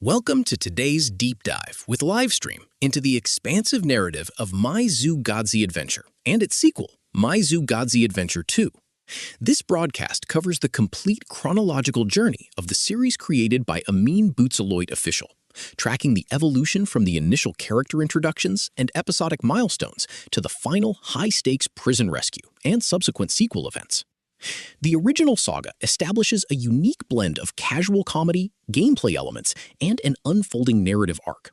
Welcome to today's deep dive with Livestream into the expansive narrative of My Zoo Gozzi Adventure and its sequel, My Zoo Gozzi Adventure 2. This broadcast covers the complete chronological journey of the series created by Amin Boutzeloit Official, tracking the evolution from the initial character introductions and episodic milestones to the final high-stakes prison rescue and subsequent sequel events. The original saga establishes a unique blend of casual comedy, gameplay elements, and an unfolding narrative arc.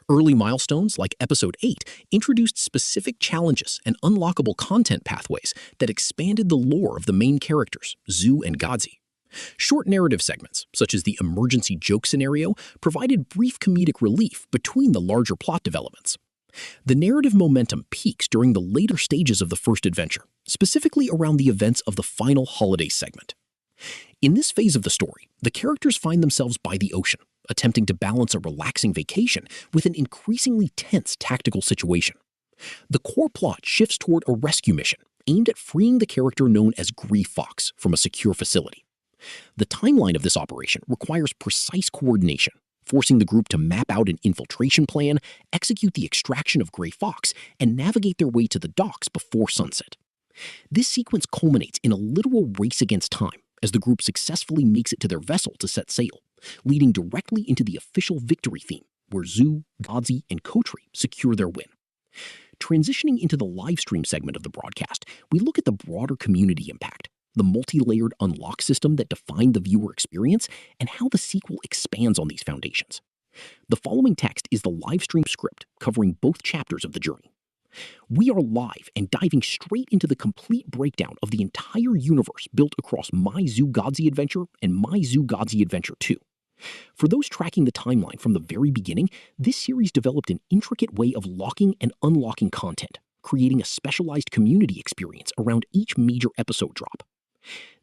Early milestones like Episode 8 introduced specific challenges and unlockable content pathways that expanded the lore of the main characters, Zoo and Gozzi. Short narrative segments, such as the emergency joke scenario, provided brief comedic relief between the larger plot developments. The narrative momentum peaks during the later stages of the first adventure, specifically around the events of the final holiday segment. In this phase of the story, the characters find themselves by the ocean, attempting to balance a relaxing vacation with an increasingly tense tactical situation. The core plot shifts toward a rescue mission aimed at freeing the character known as Gray Fox from a secure facility. The timeline of this operation requires precise coordination, forcing the group to map out an infiltration plan, execute the extraction of Gray Fox, and navigate their way to the docks before sunset. This sequence culminates in a literal race against time as the group successfully makes it to their vessel to set sail, leading directly into the official victory theme, where Zoo, Gozzi, and Kotri secure their win. Transitioning into the live stream segment of the broadcast, we look at the broader community impact, the multi-layered unlock system that defined the viewer experience, and how the sequel expands on these foundations. The following text is the live stream script covering both chapters of the journey. We are live and diving straight into the complete breakdown of the entire universe built across My Zoo Gozzi Adventure and My Zoo Gozzi Adventure 2. For those tracking the timeline from the very beginning, this series developed an intricate way of locking and unlocking content, creating a specialized community experience around each major episode drop.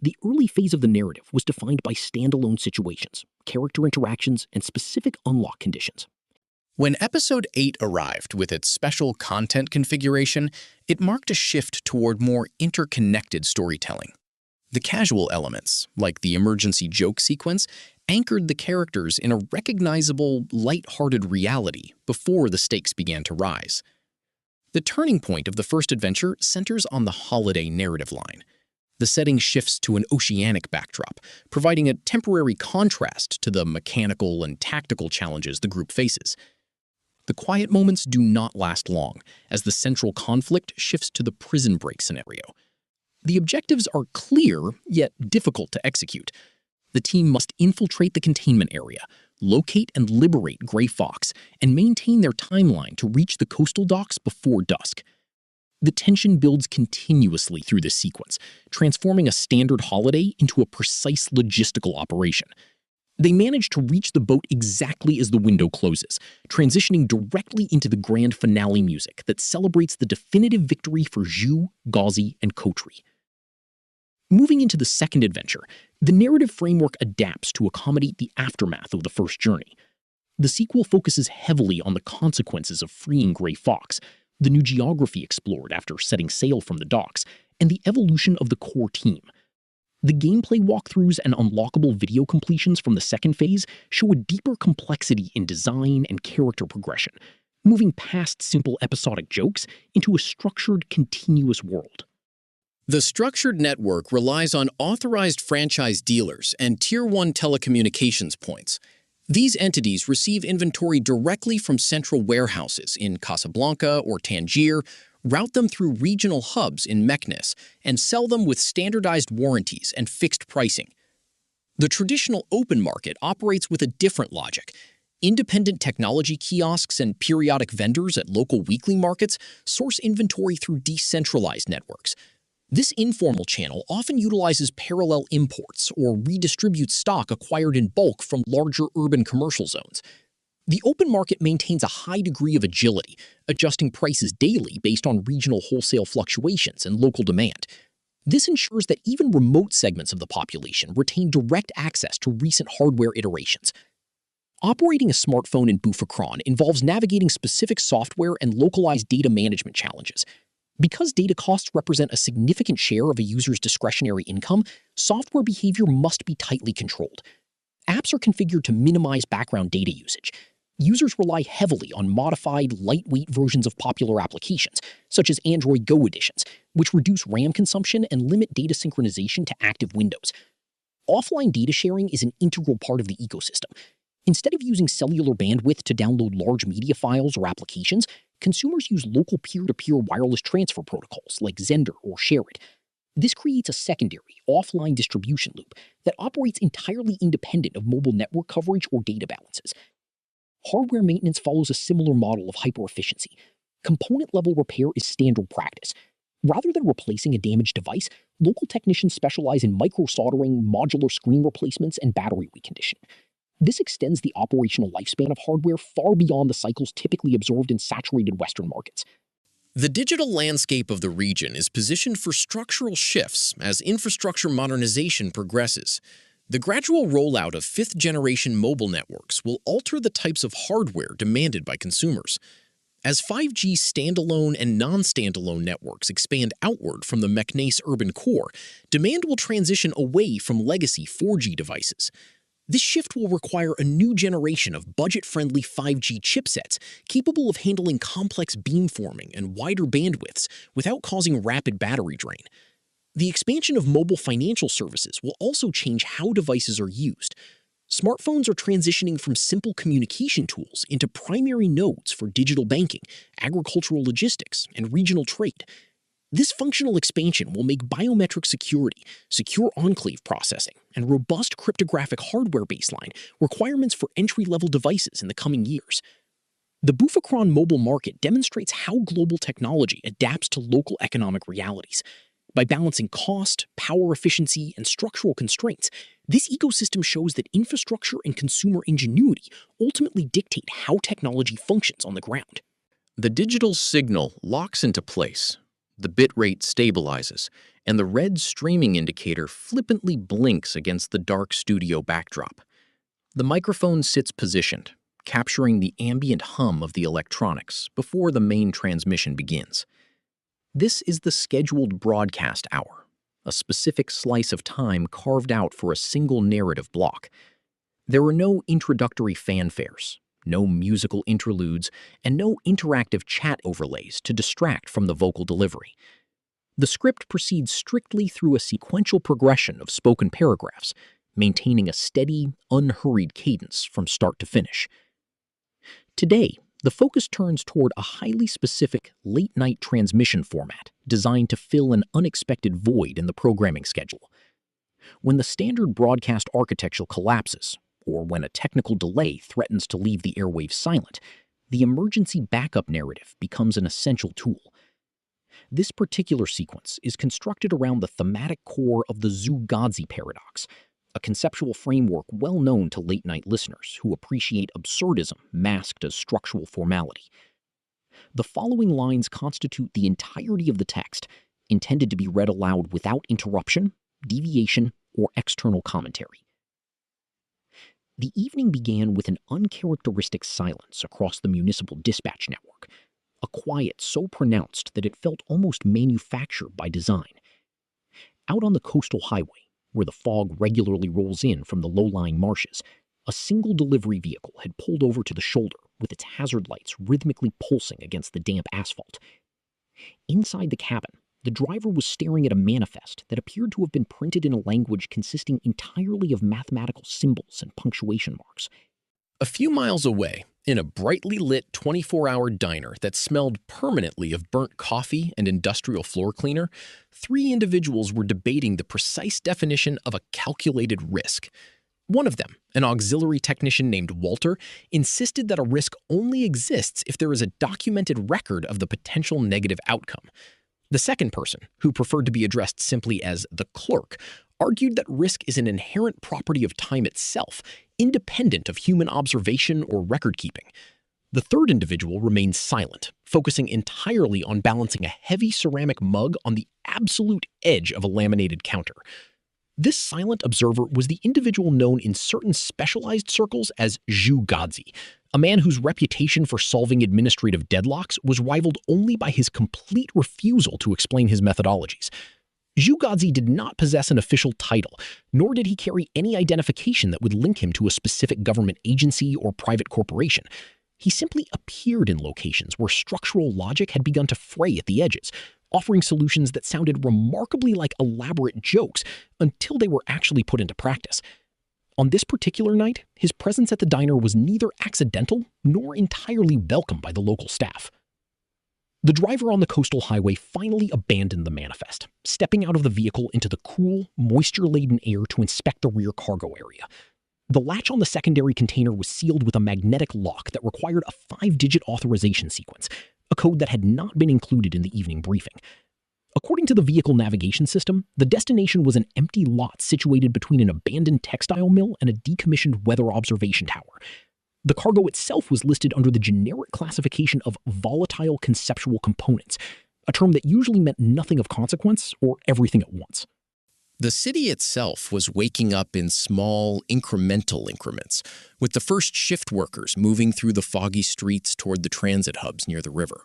The early phase of the narrative was defined by standalone situations, character interactions, and specific unlock conditions. When Episode 8 arrived with its special content configuration, it marked a shift toward more interconnected storytelling. The casual elements, like the emergency joke sequence, anchored the characters in a recognizable, light-hearted reality before the stakes began to rise. The turning point of the first adventure centers on the holiday narrative line. The setting shifts to an oceanic backdrop, providing a temporary contrast to the mechanical and tactical challenges the group faces. The quiet moments do not last long, as the central conflict shifts to the prison break scenario. The objectives are clear, yet difficult to execute. The team must infiltrate the containment area, locate and liberate Gray Fox, and maintain their timeline to reach the coastal docks before dusk. The tension builds continuously through this sequence, transforming a standard holiday into a precise logistical operation. They manage to reach the boat exactly as the window closes, transitioning directly into the grand finale music that celebrates the definitive victory for Zhu, Gozzi, and Kotri. Moving into the second adventure, the narrative framework adapts to accommodate the aftermath of the first journey. The sequel focuses heavily on the consequences of freeing Gray Fox, the new geography explored after setting sail from the docks, and the evolution of the core team. The gameplay walkthroughs and unlockable video completions from the second phase show a deeper complexity in design and character progression, moving past simple episodic jokes into a structured, continuous world. The structured network relies on authorized franchise dealers and Tier 1 telecommunications points. These entities receive inventory directly from central warehouses in Casablanca or Tangier, route them through regional hubs in Meknes, and sell them with standardized warranties and fixed pricing. The traditional open market operates with a different logic. Independent technology kiosks and periodic vendors at local weekly markets source inventory through decentralized networks. This informal channel often utilizes parallel imports or redistributes stock acquired in bulk from larger urban commercial zones. The open market maintains a high degree of agility, adjusting prices daily based on regional wholesale fluctuations and local demand. This ensures that even remote segments of the population retain direct access to recent hardware iterations. Operating a smartphone in Bouffacron involves navigating specific software and localized data management challenges. Because data costs represent a significant share of a user's discretionary income, software behavior must be tightly controlled. Apps are configured to minimize background data usage. Users rely heavily on modified, lightweight versions of popular applications, such as Android Go editions, which reduce RAM consumption and limit data synchronization to active windows. Offline data sharing is an integral part of the ecosystem. Instead of using cellular bandwidth to download large media files or applications, consumers use local peer-to-peer wireless transfer protocols like Zender or ShareIt. This creates a secondary, offline distribution loop that operates entirely independent of mobile network coverage or data balances. Hardware maintenance follows a similar model of hyper-efficiency. Component-level repair is standard practice. Rather than replacing a damaged device, local technicians specialize in micro-soldering, modular screen replacements, and battery reconditioning. This extends the operational lifespan of hardware far beyond the cycles typically observed in saturated Western markets. The digital landscape of the region is positioned for structural shifts as infrastructure modernization progresses. The gradual rollout of fifth-generation mobile networks will alter the types of hardware demanded by consumers. As 5G standalone and non-standalone networks expand outward from the McNace urban core, demand will transition away from legacy 4G devices. This shift will require a new generation of budget-friendly 5G chipsets capable of handling complex beamforming and wider bandwidths without causing rapid battery drain. The expansion of mobile financial services will also change how devices are used. Smartphones are transitioning from simple communication tools into primary nodes for digital banking, agricultural logistics, and regional trade. This functional expansion will make biometric security, secure enclave processing, and robust cryptographic hardware baseline requirements for entry-level devices in the coming years. The Bufacron mobile market demonstrates how global technology adapts to local economic realities. By balancing cost, power efficiency, and structural constraints, this ecosystem shows that infrastructure and consumer ingenuity ultimately dictate how technology functions on the ground. The digital signal locks into place, the bitrate stabilizes, and the red streaming indicator flippantly blinks against the dark studio backdrop. The microphone sits positioned, capturing the ambient hum of the electronics before the main transmission begins. This is the scheduled broadcast hour, a specific slice of time carved out for a single narrative block. There are no introductory fanfares, no musical interludes, and no interactive chat overlays to distract from the vocal delivery. The script proceeds strictly through a sequential progression of spoken paragraphs, maintaining a steady, unhurried cadence from start to finish. Today, the focus turns toward a highly specific late-night transmission format designed to fill an unexpected void in the programming schedule. When the standard broadcast architecture collapses, or when a technical delay threatens to leave the airwaves silent, the emergency backup narrative becomes an essential tool. This particular sequence is constructed around the thematic core of the gozzi paradox, a conceptual framework well known to late-night listeners who appreciate absurdism masked as structural formality. The following lines constitute the entirety of the text, intended to be read aloud without interruption, deviation, or external commentary. The evening began with an uncharacteristic silence across the municipal dispatch network, a quiet so pronounced that it felt almost manufactured by design. Out on the coastal highway, where the fog regularly rolls in from the low-lying marshes, a single delivery vehicle had pulled over to the shoulder with its hazard lights rhythmically pulsing against the damp asphalt. Inside the cabin, the driver was staring at a manifest that appeared to have been printed in a language consisting entirely of mathematical symbols and punctuation marks. A few miles away, in a brightly lit 24-hour diner that smelled permanently of burnt coffee and industrial floor cleaner, 3 individuals were debating the precise definition of a calculated risk. One of them, an auxiliary technician named Walter, insisted that a risk only exists if there is a documented record of the potential negative outcome. The second person, who preferred to be addressed simply as the clerk, argued that risk is an inherent property of time itself, independent of human observation or record-keeping. The third individual remained silent, focusing entirely on balancing a heavy ceramic mug on the absolute edge of a laminated counter. This silent observer was the individual known in certain specialized circles as gozzi, a man whose reputation for solving administrative deadlocks was rivaled only by his complete refusal to explain his methodologies. Gozzi did not possess an official title, nor did he carry any identification that would link him to a specific government agency or private corporation. He simply appeared in locations where structural logic had begun to fray at the edges, offering solutions that sounded remarkably like elaborate jokes until they were actually put into practice. On this particular night, his presence at the diner was neither accidental nor entirely welcome by the local staff. The driver on the coastal highway finally abandoned the manifest, stepping out of the vehicle into the cool, moisture-laden air to inspect the rear cargo area. The latch on the secondary container was sealed with a magnetic lock that required a 5-digit authorization sequence, a code that had not been included in the evening briefing. According to the vehicle navigation system, the destination was an empty lot situated between an abandoned textile mill and a decommissioned weather observation tower. The cargo itself was listed under the generic classification of volatile conceptual components, a term that usually meant nothing of consequence or everything at once. The city itself was waking up in small, incremental increments, with the first shift workers moving through the foggy streets toward the transit hubs near the river.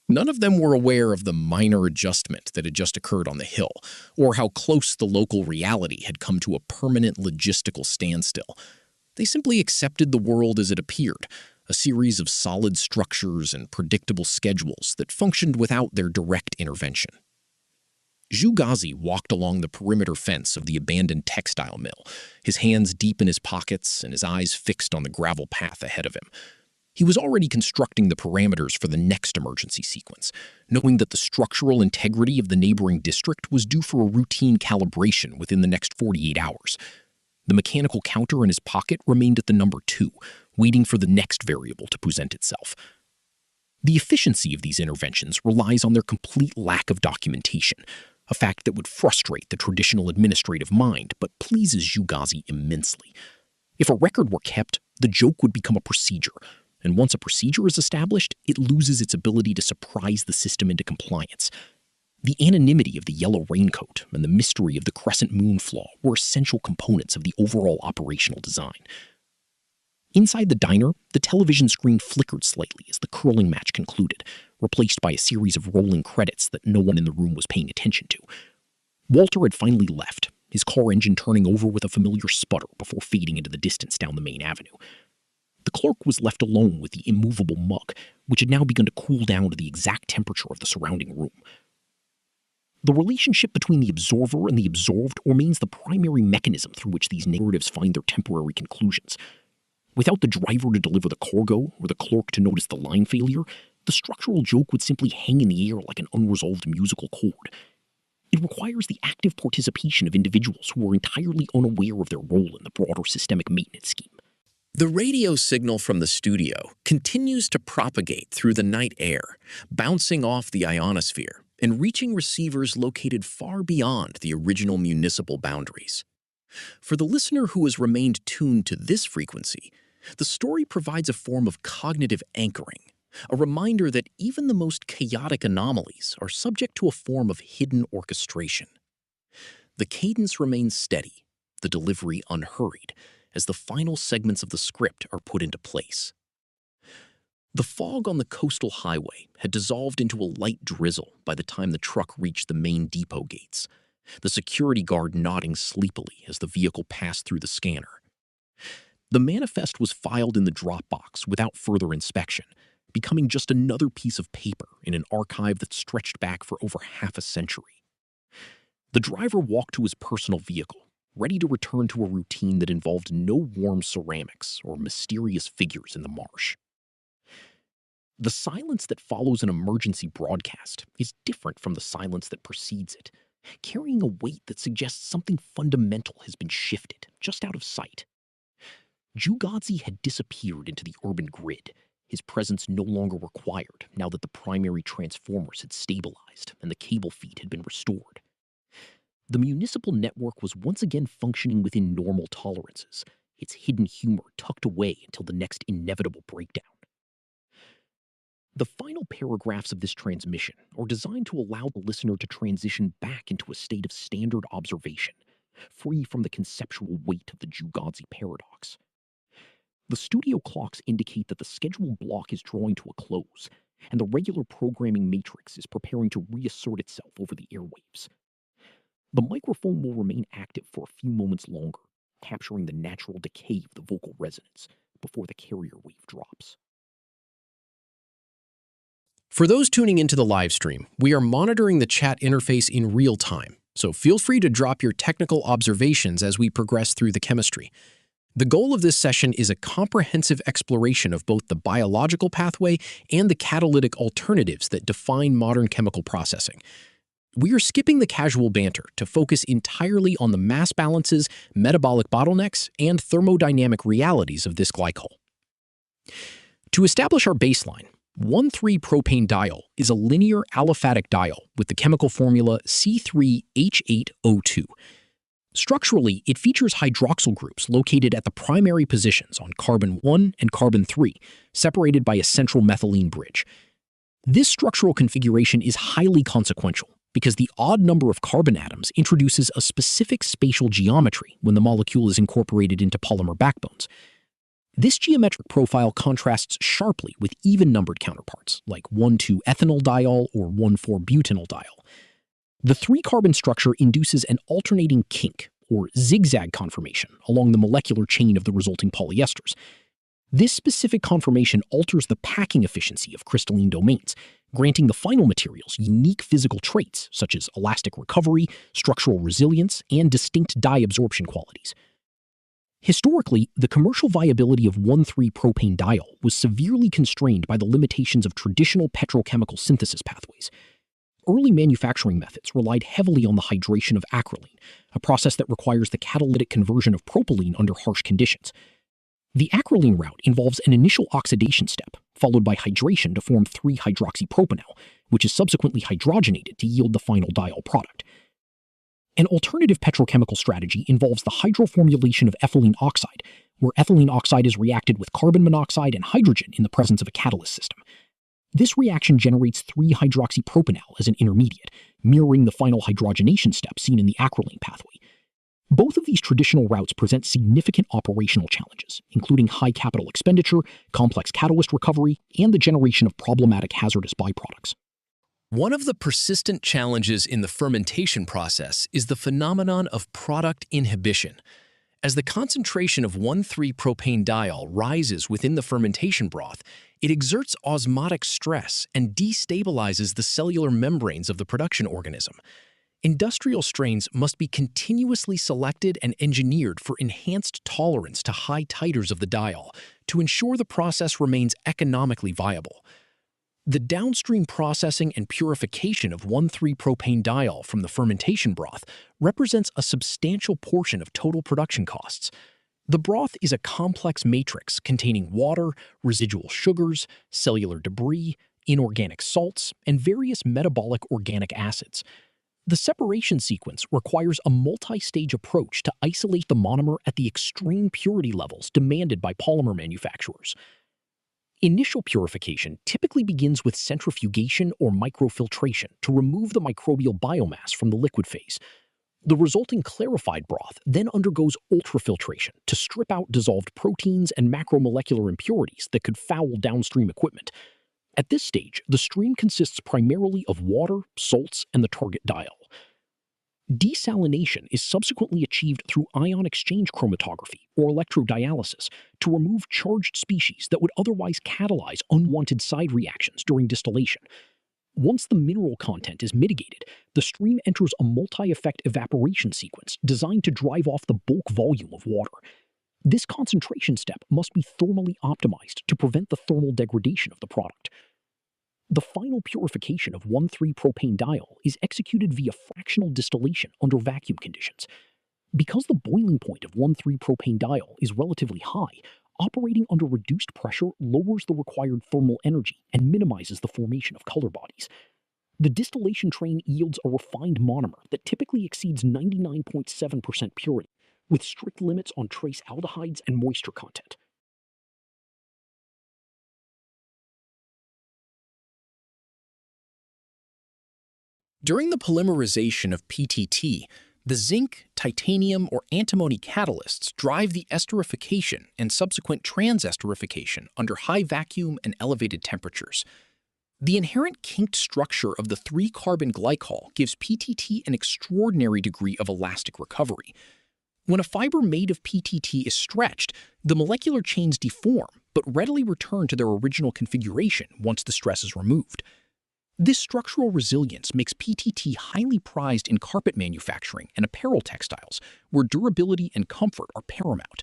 None of them were aware of the minor adjustment that had just occurred on the hill, or how close the local reality had come to a permanent logistical standstill. They simply accepted the world as it appeared, a series of solid structures and predictable schedules that functioned without their direct intervention. Gozzi walked along the perimeter fence of the abandoned textile mill, his hands deep in his pockets and his eyes fixed on the gravel path ahead of him. He was already constructing the parameters for the next emergency sequence, knowing that the structural integrity of the neighboring district was due for a routine calibration within the next 48 hours. The mechanical counter in his pocket remained at the number 2, waiting for the next variable to present itself. The efficiency of these interventions relies on their complete lack of documentation, a fact that would frustrate the traditional administrative mind but pleases Gozzi immensely. If a record were kept, the joke would become a procedure, and once a procedure is established, it loses its ability to surprise the system into compliance. The anonymity of the yellow raincoat and the mystery of the crescent moon flaw were essential components of the overall operational design. Inside the diner, the television screen flickered slightly as the curling match concluded, replaced by a series of rolling credits that no one in the room was paying attention to. Walter had finally left, his car engine turning over with a familiar sputter before fading into the distance down the main avenue. The clerk was left alone with the immovable mug, which had now begun to cool down to the exact temperature of the surrounding room. The relationship between the observer and the observed remains the primary mechanism through which these narratives find their temporary conclusions. Without the driver to deliver the cargo or the clerk to notice the line failure, the structural joke would simply hang in the air like an unresolved musical chord. It requires the active participation of individuals who are entirely unaware of their role in the broader systemic maintenance scheme. The radio signal from the studio continues to propagate through the night air, bouncing off the ionosphere and reaching receivers located far beyond the original municipal boundaries. For the listener who has remained tuned to this frequency, the story provides a form of cognitive anchoring, a reminder that even the most chaotic anomalies are subject to a form of hidden orchestration. The cadence remains steady, the delivery unhurried, as the final segments of the script are put into place. The fog on the coastal highway had dissolved into a light drizzle by the time the truck reached the main depot gates, the security guard nodding sleepily as the vehicle passed through the scanner. The manifest was filed in the drop box without further inspection, becoming just another piece of paper in an archive that stretched back for over half a century. The driver walked to his personal vehicle, ready to return to a routine that involved no warm ceramics or mysterious figures in the marsh. The silence that follows an emergency broadcast is different from the silence that precedes it, carrying a weight that suggests something fundamental has been shifted just out of sight. Gozzi had disappeared into the urban grid, his presence no longer required now that the primary transformers had stabilized and the cable feed had been restored. The municipal network was once again functioning within normal tolerances, its hidden humor tucked away until the next inevitable breakdown. The final paragraphs of this transmission are designed to allow the listener to transition back into a state of standard observation, free from the conceptual weight of the Gozzi paradox. The studio clocks indicate that the scheduled block is drawing to a close, and the regular programming matrix is preparing to reassert itself over the airwaves. The microphone will remain active for a few moments longer, capturing the natural decay of the vocal resonance before the carrier wave drops. For those tuning into the live stream, we are monitoring the chat interface in real time, so feel free to drop your technical observations as we progress through the chemistry. The goal of this session is a comprehensive exploration of both the biological pathway and the catalytic alternatives that define modern chemical processing. We are skipping the casual banter to focus entirely on the mass balances, metabolic bottlenecks, and thermodynamic realities of this glycol. To establish our baseline, 1,3-propane-diol is a linear aliphatic diol with the chemical formula C3H8O2. Structurally, it features hydroxyl groups located at the primary positions on carbon 1 and carbon 3, separated by a central methylene bridge. This structural configuration is highly consequential because the odd number of carbon atoms introduces a specific spatial geometry when the molecule is incorporated into polymer backbones. This geometric profile contrasts sharply with even-numbered counterparts, like 1,2-ethanol-diol or 1,4-butanol-diol. The 3-carbon structure induces an alternating kink, or zigzag conformation, along the molecular chain of the resulting polyesters. This specific conformation alters the packing efficiency of crystalline domains, granting the final materials unique physical traits such as elastic recovery, structural resilience, and distinct dye absorption qualities. Historically, the commercial viability of 1,3-propane-diol was severely constrained by the limitations of traditional petrochemical synthesis pathways. Early manufacturing methods relied heavily on the hydration of acrolein, a process that requires the catalytic conversion of propylene under harsh conditions. The acrolein route involves an initial oxidation step, followed by hydration to form 3-hydroxypropanol, which is subsequently hydrogenated to yield the final diol product. An alternative petrochemical strategy involves the hydroformylation of ethylene oxide, where ethylene oxide is reacted with carbon monoxide and hydrogen in the presence of a catalyst system. This reaction generates 3-hydroxypropanol as an intermediate, mirroring the final hydrogenation step seen in the acrolein pathway. Both of these traditional routes present significant operational challenges, including high capital expenditure, complex catalyst recovery, and the generation of problematic hazardous byproducts. One of the persistent challenges in the fermentation process is the phenomenon of product inhibition. As the concentration of 1,3-propane-diol rises within the fermentation broth, it exerts osmotic stress and destabilizes the cellular membranes of the production organism. Industrial strains must be continuously selected and engineered for enhanced tolerance to high titers of the diol to ensure the process remains economically viable. The downstream processing and purification of 1,3-propane-diol from the fermentation broth represents a substantial portion of total production costs. The broth is a complex matrix containing water, residual sugars, cellular debris, inorganic salts, and various metabolic organic acids. The separation sequence requires a multi-stage approach to isolate the monomer at the extreme purity levels demanded by polymer manufacturers. Initial purification typically begins with centrifugation or microfiltration to remove the microbial biomass from the liquid phase. The resulting clarified broth then undergoes ultrafiltration to strip out dissolved proteins and macromolecular impurities that could foul downstream equipment. At this stage, the stream consists primarily of water, salts, and the target diol. Desalination is subsequently achieved through ion exchange chromatography or electrodialysis to remove charged species that would otherwise catalyze unwanted side reactions during distillation. Once the mineral content is mitigated, the stream enters a multi-effect evaporation sequence designed to drive off the bulk volume of water. This concentration step must be thermally optimized to prevent the thermal degradation of the product. The final purification of 1,3-propane-diol is executed via fractional distillation under vacuum conditions. Because the boiling point of 1,3-propane-diol is relatively high, operating under reduced pressure lowers the required thermal energy and minimizes the formation of color bodies. The distillation train yields a refined monomer that typically exceeds 99.7% purity, with strict limits on trace aldehydes and moisture content. During the polymerization of PTT, the zinc, titanium, or antimony catalysts drive the esterification and subsequent transesterification under high vacuum and elevated temperatures. The inherent kinked structure of the 3-carbon glycol gives PTT an extraordinary degree of elastic recovery. When a fiber made of PTT is stretched, the molecular chains deform but readily return to their original configuration once the stress is removed. This structural resilience makes PTT highly prized in carpet manufacturing and apparel textiles, where durability and comfort are paramount.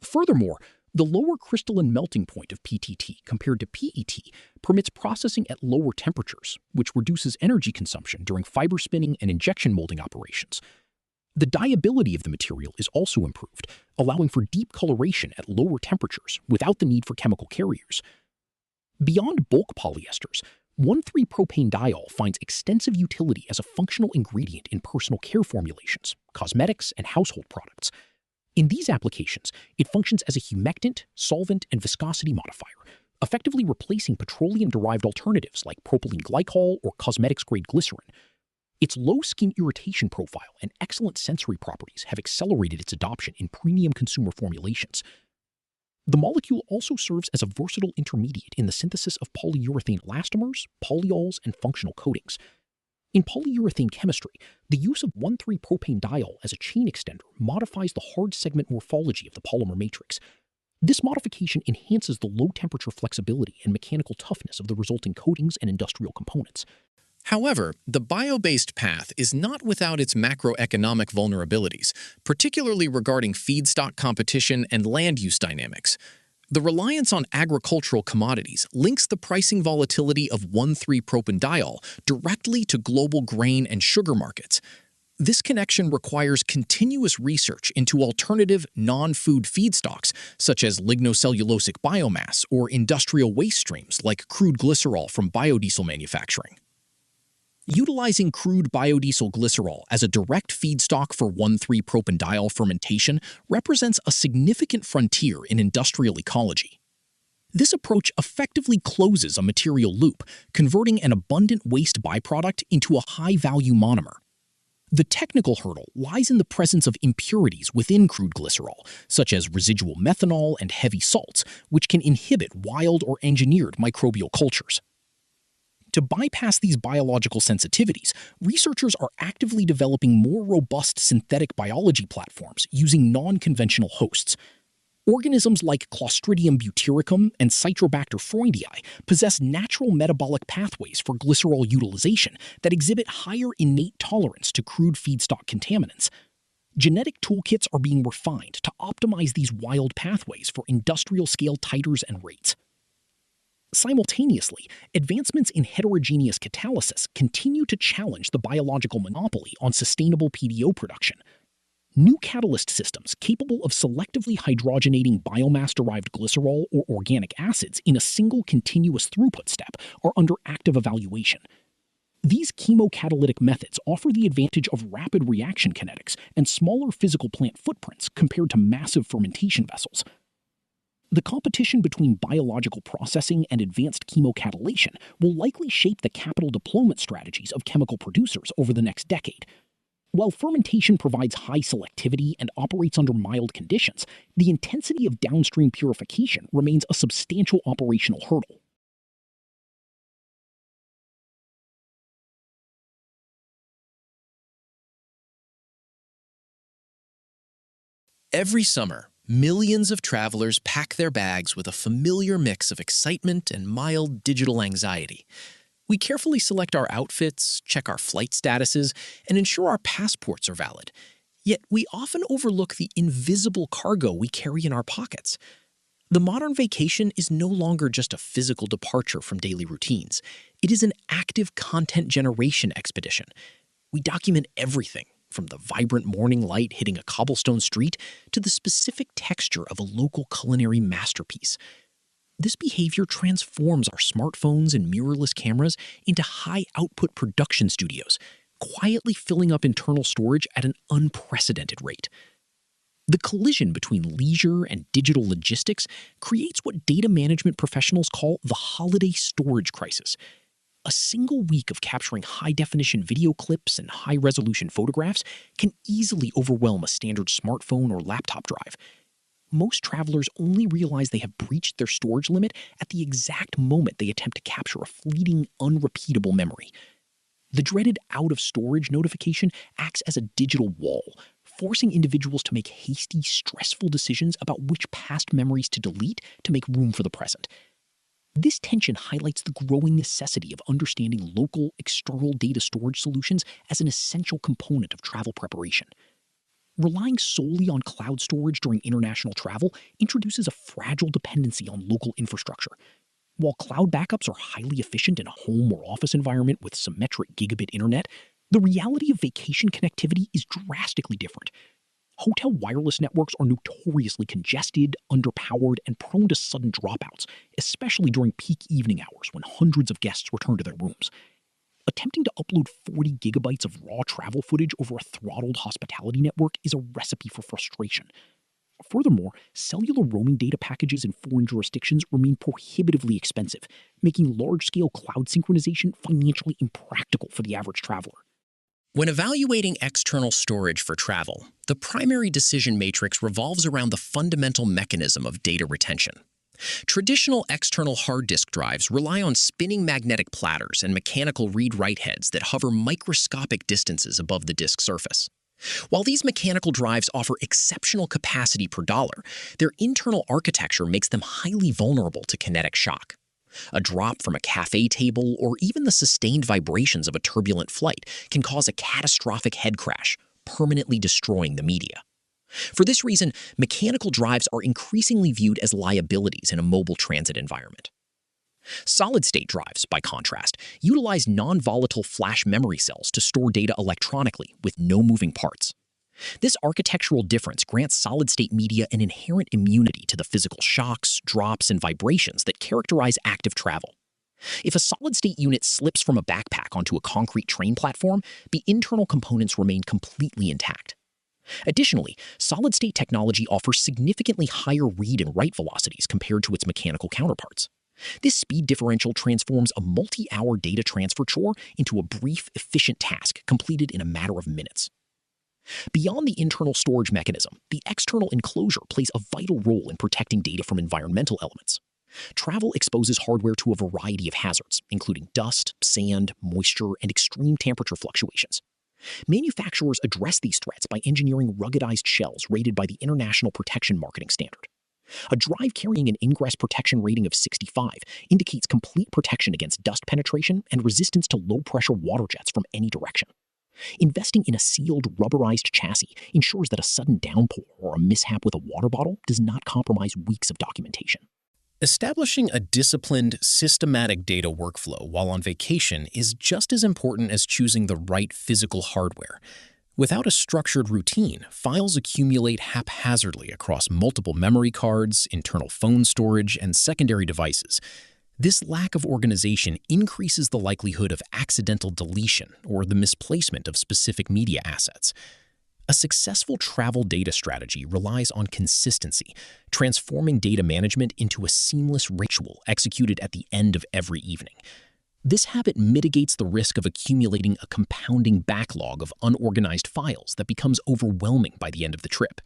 Furthermore, the lower crystalline melting point of PTT compared to PET permits processing at lower temperatures, which reduces energy consumption during fiber spinning and injection molding operations. The dyeability of the material is also improved, allowing for deep coloration at lower temperatures without the need for chemical carriers. Beyond bulk polyesters, 1,3-propanediol finds extensive utility as a functional ingredient in personal care formulations, cosmetics, and household products. In these applications, it functions as a humectant, solvent, and viscosity modifier, effectively replacing petroleum-derived alternatives like propylene glycol or cosmetics-grade glycerin. Its low skin irritation profile and excellent sensory properties have accelerated its adoption in premium consumer formulations. The molecule also serves as a versatile intermediate in the synthesis of polyurethane elastomers, polyols, and functional coatings. In polyurethane chemistry, the use of 1,3-propanediol as a chain extender modifies the hard segment morphology of the polymer matrix. This modification enhances the low-temperature flexibility and mechanical toughness of the resulting coatings and industrial components. However, the bio-based path is not without its macroeconomic vulnerabilities, particularly regarding feedstock competition and land use dynamics. The reliance on agricultural commodities links the pricing volatility of 1,3-propanediol directly to global grain and sugar markets. This connection requires continuous research into alternative non-food feedstocks, such as lignocellulosic biomass or industrial waste streams like crude glycerol from biodiesel manufacturing. Utilizing crude biodiesel glycerol as a direct feedstock for 1,3-propanediol fermentation represents a significant frontier in industrial ecology. This approach effectively closes a material loop, converting an abundant waste byproduct into a high-value monomer. The technical hurdle lies in the presence of impurities within crude glycerol, such as residual methanol and heavy salts, which can inhibit wild or engineered microbial cultures. To bypass these biological sensitivities, researchers are actively developing more robust synthetic biology platforms using non-conventional hosts. Organisms like Clostridium butyricum and Citrobacter freundii possess natural metabolic pathways for glycerol utilization that exhibit higher innate tolerance to crude feedstock contaminants. Genetic toolkits are being refined to optimize these wild pathways for industrial-scale titers and rates. Simultaneously, advancements in heterogeneous catalysis continue to challenge the biological monopoly on sustainable PDO production. New catalyst systems capable of selectively hydrogenating biomass-derived glycerol or organic acids in a single continuous throughput step are under active evaluation. These chemocatalytic methods offer the advantage of rapid reaction kinetics and smaller physical plant footprints compared to massive fermentation vessels. The competition between biological processing and advanced chemocatylation will likely shape the capital deployment strategies of chemical producers over the next decade. While fermentation provides high selectivity and operates under mild conditions, the intensity of downstream purification remains a substantial operational hurdle. Every summer, millions of travelers pack their bags with a familiar mix of excitement and mild digital anxiety. We carefully select our outfits, check our flight statuses, and ensure our passports are valid. Yet we often overlook the invisible cargo we carry in our pockets. The modern vacation is no longer just a physical departure from daily routines. It is an active content generation expedition. We document everything, from the vibrant morning light hitting a cobblestone street to the specific texture of a local culinary masterpiece. This behavior transforms our smartphones and mirrorless cameras into high-output production studios, quietly filling up internal storage at an unprecedented rate. The collision between leisure and digital logistics creates what data management professionals call the holiday storage crisis. A single week of capturing high-definition video clips and high-resolution photographs can easily overwhelm a standard smartphone or laptop drive. most travelers only realize they have breached their storage limit at the exact moment they attempt to capture a fleeting, unrepeatable memory. The dreaded out-of-storage notification acts as a digital wall, forcing individuals to make hasty, stressful decisions about which past memories to delete to make room for the present. This tension highlights the growing necessity of understanding local, external data storage solutions as an essential component of travel preparation. Relying solely on cloud storage during international travel introduces a fragile dependency on local infrastructure. While cloud backups are highly efficient in a home or office environment with symmetric gigabit internet, the reality of vacation connectivity is drastically different. Hotel wireless networks are notoriously congested, underpowered, and prone to sudden dropouts, especially during peak evening hours when hundreds of guests return to their rooms. Attempting to upload 40 gigabytes of raw travel footage over a throttled hospitality network is a recipe for frustration. Furthermore, cellular roaming data packages in foreign jurisdictions remain prohibitively expensive, making large-scale cloud synchronization financially impractical for the average traveler. When evaluating external storage for travel, the primary decision matrix revolves around the fundamental mechanism of data retention. Traditional external hard disk drives rely on spinning magnetic platters and mechanical read-write heads that hover microscopic distances above the disk surface. While these mechanical drives offer exceptional capacity per dollar, their internal architecture makes them highly vulnerable to kinetic shock. A drop from a cafe table or even the sustained vibrations of a turbulent flight can cause a catastrophic head crash, permanently destroying the media. For this reason, mechanical drives are increasingly viewed as liabilities in a mobile transit environment. Solid-state drives, by contrast, utilize non-volatile flash memory cells to store data electronically with no moving parts. This architectural difference grants solid-state media an inherent immunity to the physical shocks, drops, and vibrations that characterize active travel. If a solid-state unit slips from a backpack onto a concrete train platform, the internal components remain completely intact. Additionally, solid-state technology offers significantly higher read and write velocities compared to its mechanical counterparts. This speed differential transforms a multi-hour data transfer chore into a brief, efficient task completed in a matter of minutes. Beyond the internal storage mechanism, the external enclosure plays a vital role in protecting data from environmental elements. Travel exposes hardware to a variety of hazards, including dust, sand, moisture, and extreme temperature fluctuations. Manufacturers address these threats by engineering ruggedized shells rated by the International Protection Marketing Standard. A drive carrying an ingress protection rating of 65 indicates complete protection against dust penetration and resistance to low-pressure water jets from any direction. Investing in a sealed, rubberized chassis ensures that a sudden downpour or a mishap with a water bottle does not compromise weeks of documentation. Establishing a disciplined, systematic data workflow while on vacation is just as important as choosing the right physical hardware. Without a structured routine, files accumulate haphazardly across multiple memory cards, internal phone storage, and secondary devices. This lack of organization increases the likelihood of accidental deletion or the misplacement of specific media assets. A successful travel data strategy relies on consistency, transforming data management into a seamless ritual executed at the end of every evening. This habit mitigates the risk of accumulating a compounding backlog of unorganized files that becomes overwhelming by the end of the trip.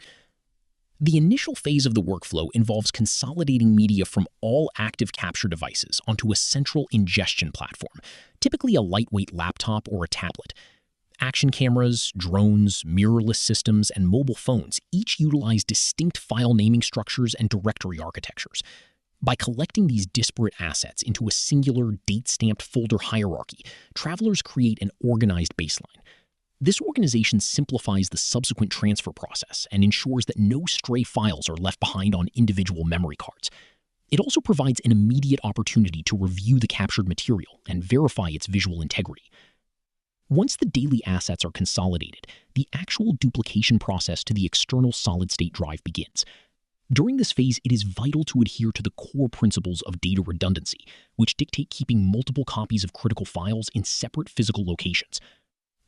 The initial phase of the workflow involves consolidating media from all active capture devices onto a central ingestion platform, typically a lightweight laptop or a tablet. Action cameras, drones, mirrorless systems, and mobile phones each utilize distinct file naming structures and directory architectures. By collecting these disparate assets into a singular, date-stamped folder hierarchy, travelers create an organized baseline. This organization simplifies the subsequent transfer process and ensures that no stray files are left behind on individual memory cards. It also provides an immediate opportunity to review the captured material and verify its visual integrity. Once the daily assets are consolidated, the actual duplication process to the external solid-state drive begins. During this phase, it is vital to adhere to the core principles of data redundancy, which dictate keeping multiple copies of critical files in separate physical locations.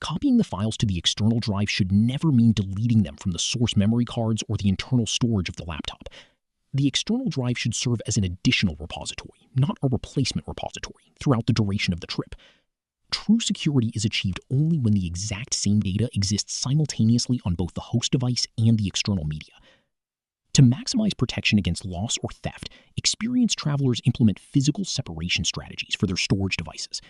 Copying the files to the external drive should never mean deleting them from the source memory cards or the internal storage of the laptop. The external drive should serve as an additional repository, not a replacement repository, throughout the duration of the trip. True security is achieved only when the exact same data exists simultaneously on both the host device and the external media. To maximize protection against loss or theft, experienced travelers implement physical separation strategies for their storage devices,